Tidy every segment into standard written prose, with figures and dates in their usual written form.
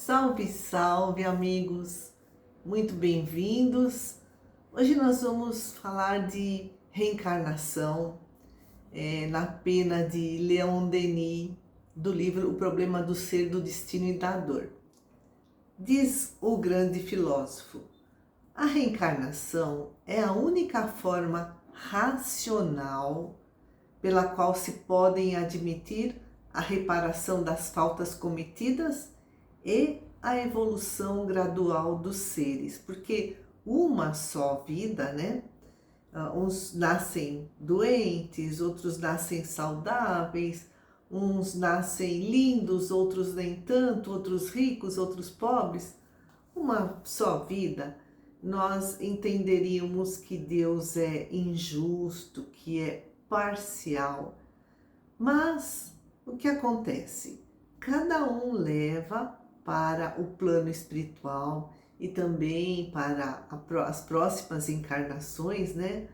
Salve, salve, amigos! Muito bem-vindos! Hoje nós vamos falar de reencarnação, na pena de Leon Denis, do livro O Problema do Ser, do Destino e da Dor. Diz o grande filósofo: a reencarnação é a única forma racional pela qual se podem admitir a reparação das faltas cometidas e a evolução gradual dos seres, porque uma só vida, né? Uns nascem doentes, outros nascem saudáveis, uns nascem lindos, outros nem tanto, outros ricos, outros pobres. Uma só vida, nós entenderíamos que Deus é injusto, que é parcial. Mas o que acontece? Cada um leva para o plano espiritual e também para as próximas encarnações, né?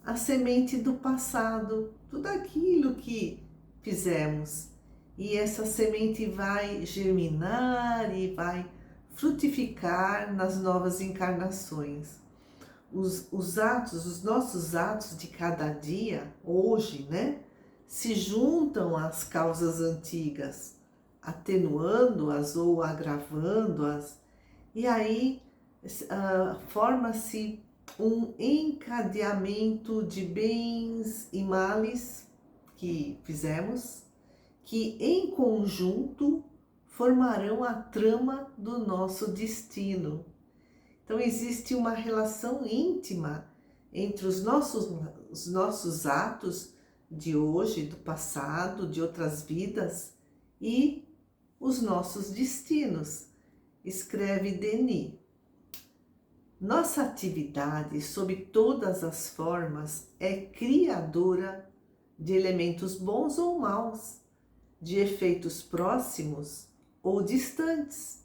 A semente do passado, tudo aquilo que fizemos. E essa semente vai germinar e vai frutificar nas novas encarnações. Os nossos atos de cada dia, hoje, né? Se juntam às causas antigas, atenuando-as ou agravando-as, e aí forma-se um encadeamento de bens e males que fizemos, que em conjunto formarão a trama do nosso destino. Então existe uma relação íntima entre os nossos atos de hoje, do passado, de outras vidas e os nossos destinos. Escreve Denis. Nossa atividade, sob todas as formas, é criadora de elementos bons ou maus, de efeitos próximos ou distantes,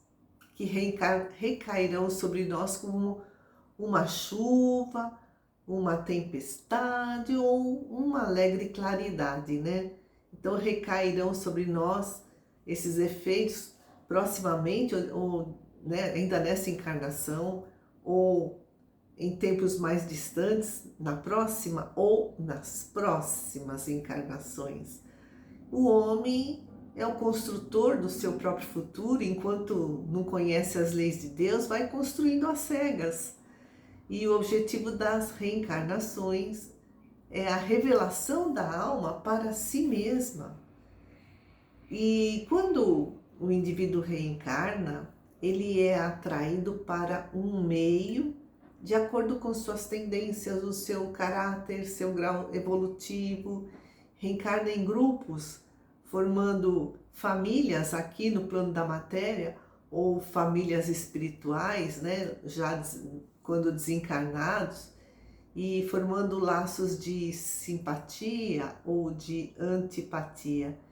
que recairão sobre nós como uma chuva, uma tempestade ou uma alegre claridade, né? Então recairão sobre nós esses efeitos proximamente, ou né, ainda nessa encarnação, ou em tempos mais distantes, na próxima ou nas próximas encarnações. O homem é o construtor do seu próprio futuro, enquanto não conhece as leis de Deus, vai construindo às cegas. E o objetivo das reencarnações é a revelação da alma para si mesma. E quando o indivíduo reencarna, ele é atraído para um meio de acordo com suas tendências, o seu caráter, seu grau evolutivo. Reencarna em grupos, formando famílias aqui no plano da matéria, ou famílias espirituais, né, já quando desencarnados, e formando laços de simpatia ou de antipatia.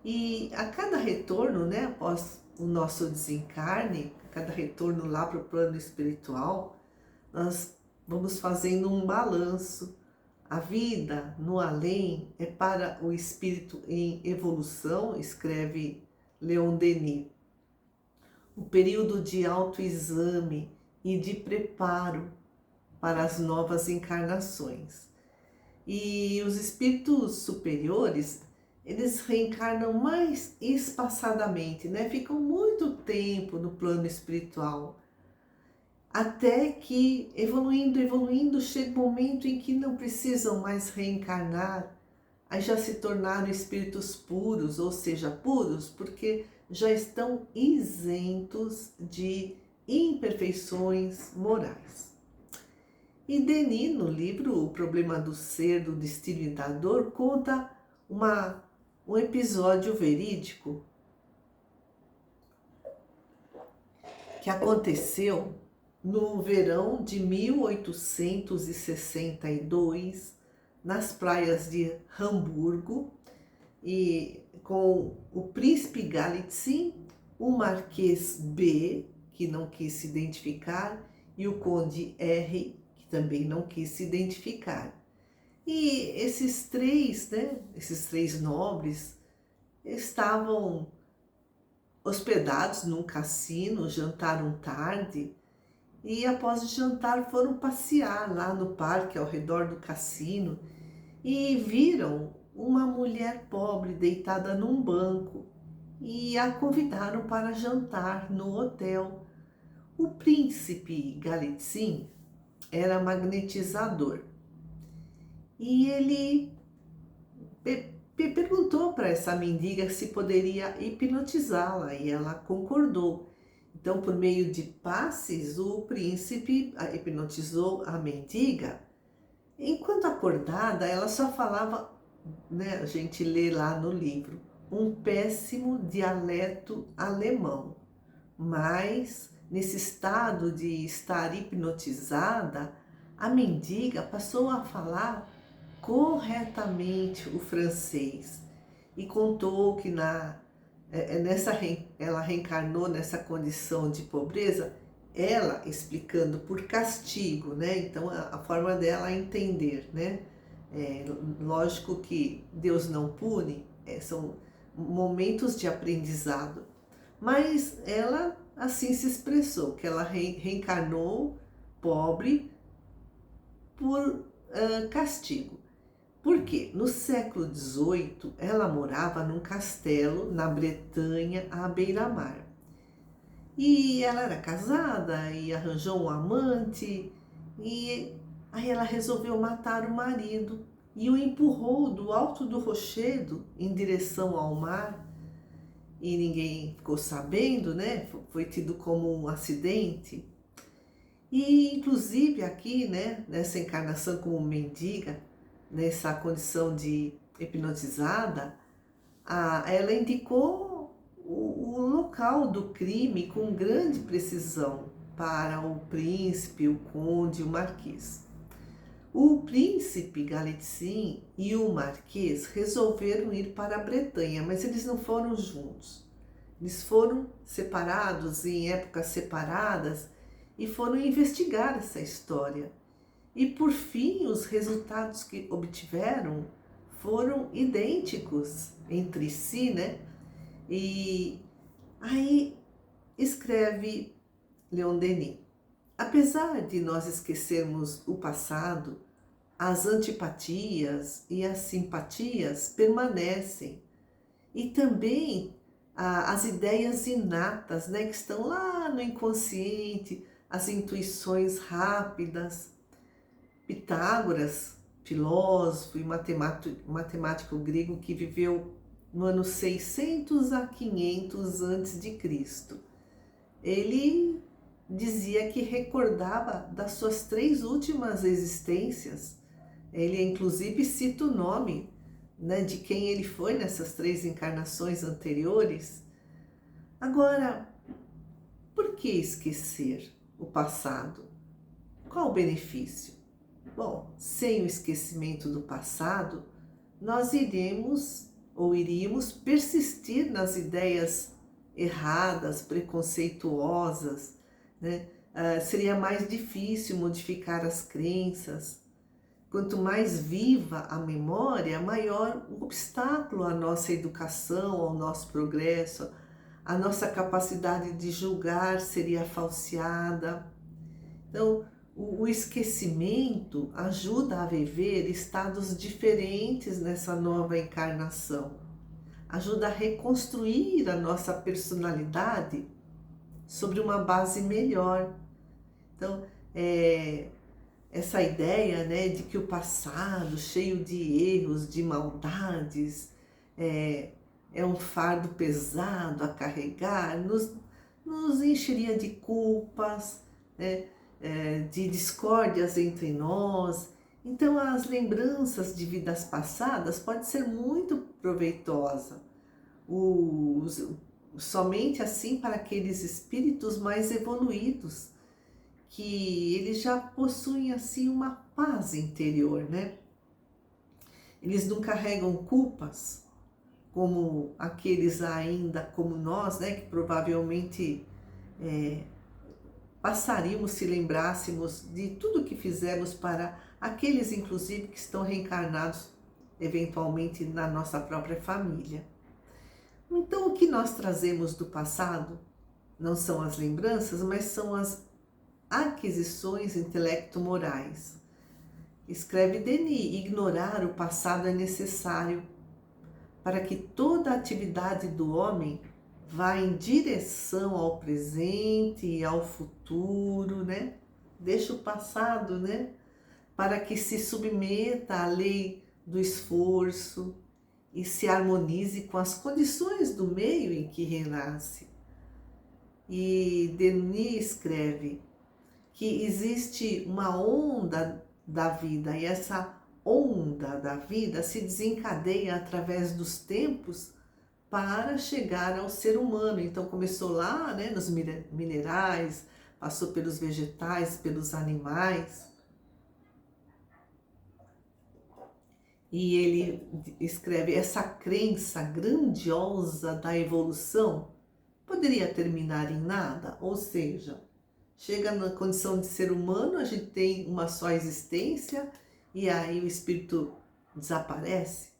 E a cada retorno, né, após o nosso desencarne, a cada retorno lá para o plano espiritual, nós vamos fazendo um balanço. A vida no além é para o espírito em evolução, escreve Leon Denis. O período de autoexame e de preparo para as novas encarnações. E os espíritos superiores, eles reencarnam mais espaçadamente, né? Ficam muito tempo no plano espiritual, até que evoluindo, chega um momento em que não precisam mais reencarnar, aí já se tornaram espíritos puros, ou seja, puros porque já estão isentos de imperfeições morais. E Denis, no livro O Problema do Ser, do Destino e da Dor, conta um episódio verídico que aconteceu no verão de 1862, nas praias de Hamburgo, e com o príncipe Galitzin, o marquês B, que não quis se identificar, e o conde R, que também não quis se identificar. E esses três nobres estavam hospedados num cassino, jantaram tarde e após o jantar foram passear lá no parque ao redor do cassino e viram uma mulher pobre deitada num banco e a convidaram para jantar no hotel. O príncipe Galitzin era magnetizador e ele perguntou para essa mendiga se poderia hipnotizá-la e ela concordou. Então, por meio de passes, o príncipe hipnotizou a mendiga. Enquanto acordada, ela só falava, né, a gente lê lá no livro, um péssimo dialeto alemão. Mas, nesse estado de estar hipnotizada, a mendiga passou a falar corretamente o francês e contou que ela reencarnou nessa condição de pobreza, ela explicando por castigo, né? Então a forma dela entender, né? Lógico que Deus não pune, são momentos de aprendizado, mas ela assim se expressou, que ela reencarnou pobre por castigo. Por quê? No século XVIII, ela morava num castelo na Bretanha, à beira-mar. E ela era casada e arranjou um amante, e aí ela resolveu matar o marido e o empurrou do alto do rochedo em direção ao mar. E ninguém ficou sabendo, né? Foi tido como um acidente. E inclusive aqui, né, nessa encarnação como mendiga, nessa condição de hipnotizada, ela indicou o local do crime com grande precisão para o príncipe, o conde, o marquês. O príncipe Galitzin e o marquês resolveram ir para a Bretanha, mas eles não foram juntos. Eles foram separados em épocas separadas e foram investigar essa história. E por fim, os resultados que obtiveram foram idênticos entre si, né? E aí escreve Leon Denis: apesar de nós esquecermos o passado, as antipatias e as simpatias permanecem. E também as ideias inatas, né, que estão lá no inconsciente, as intuições rápidas. Pitágoras, filósofo e matemático grego que viveu no ano 600 a 500 a.C. Ele dizia que recordava das suas 3 últimas existências. Ele inclusive cita o nome, né, de quem ele foi nessas 3 encarnações anteriores. Agora, por que esquecer o passado? Qual o benefício? Bom, sem o esquecimento do passado, nós iríamos persistir nas ideias erradas, preconceituosas, né? Seria mais difícil modificar as crenças. Quanto mais viva a memória, maior o obstáculo à nossa educação, ao nosso progresso, a nossa capacidade de julgar seria falseada. Então, o esquecimento ajuda a viver estados diferentes nessa nova encarnação. Ajuda a reconstruir a nossa personalidade sobre uma base melhor. Então, essa ideia, né, de que o passado, cheio de erros, de maldades, é um fardo pesado a carregar, nos encheria de culpas, né? De discórdias entre nós. Então, as lembranças de vidas passadas podem ser muito proveitosas, somente assim para aqueles espíritos mais evoluídos, que eles já possuem assim uma paz interior, né? Eles não carregam culpas como aqueles ainda como nós, né? Que provavelmente passaríamos se lembrássemos de tudo que fizemos para aqueles, inclusive, que estão reencarnados eventualmente na nossa própria família. Então, o que nós trazemos do passado não são as lembranças, mas são as aquisições intelecto-morais. Escreve Denis: ignorar o passado é necessário para que toda a atividade do homem vá em direção ao presente e ao futuro, né? Deixa o passado, né? Para que se submeta à lei do esforço e se harmonize com as condições do meio em que renasce. E Denis escreve que existe uma onda da vida e essa onda da vida se desencadeia através dos tempos para chegar ao ser humano. Então começou lá, né, nos minerais, passou pelos vegetais, pelos animais. E ele escreve: essa crença grandiosa da evolução poderia terminar em nada, ou seja, chega na condição de ser humano, a gente tem uma só existência e aí o espírito desaparece.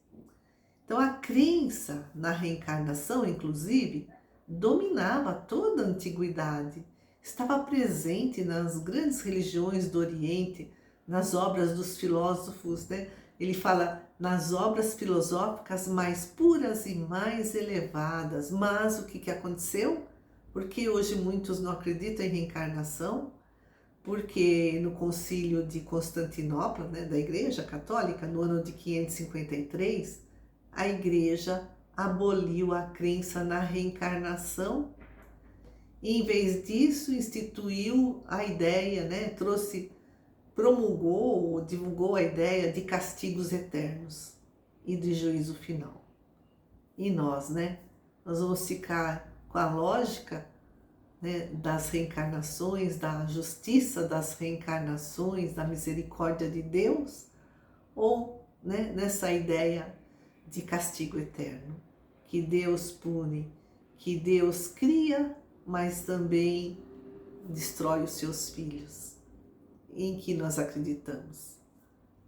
Então a crença na reencarnação, inclusive, dominava toda a antiguidade, estava presente nas grandes religiões do Oriente, nas obras dos filósofos, né? Ele fala nas obras filosóficas mais puras e mais elevadas. Mas o que aconteceu? Porque hoje muitos não acreditam em reencarnação, porque no concílio de Constantinopla, né, da Igreja Católica, no ano de 553, a Igreja aboliu a crença na reencarnação e, em vez disso, instituiu a ideia, né, promulgou, divulgou a ideia de castigos eternos e de juízo final. E nós, né? Nós vamos ficar com a lógica, né, das reencarnações, da justiça das reencarnações, da misericórdia de Deus, ou, né, nessa ideia de castigo eterno, que Deus pune, que Deus cria, mas também destrói os seus filhos. Em que nós acreditamos.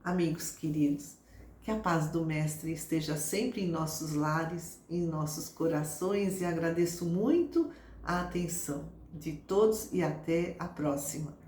Amigos queridos, que a paz do Mestre esteja sempre em nossos lares, em nossos corações, e agradeço muito a atenção de todos e até a próxima.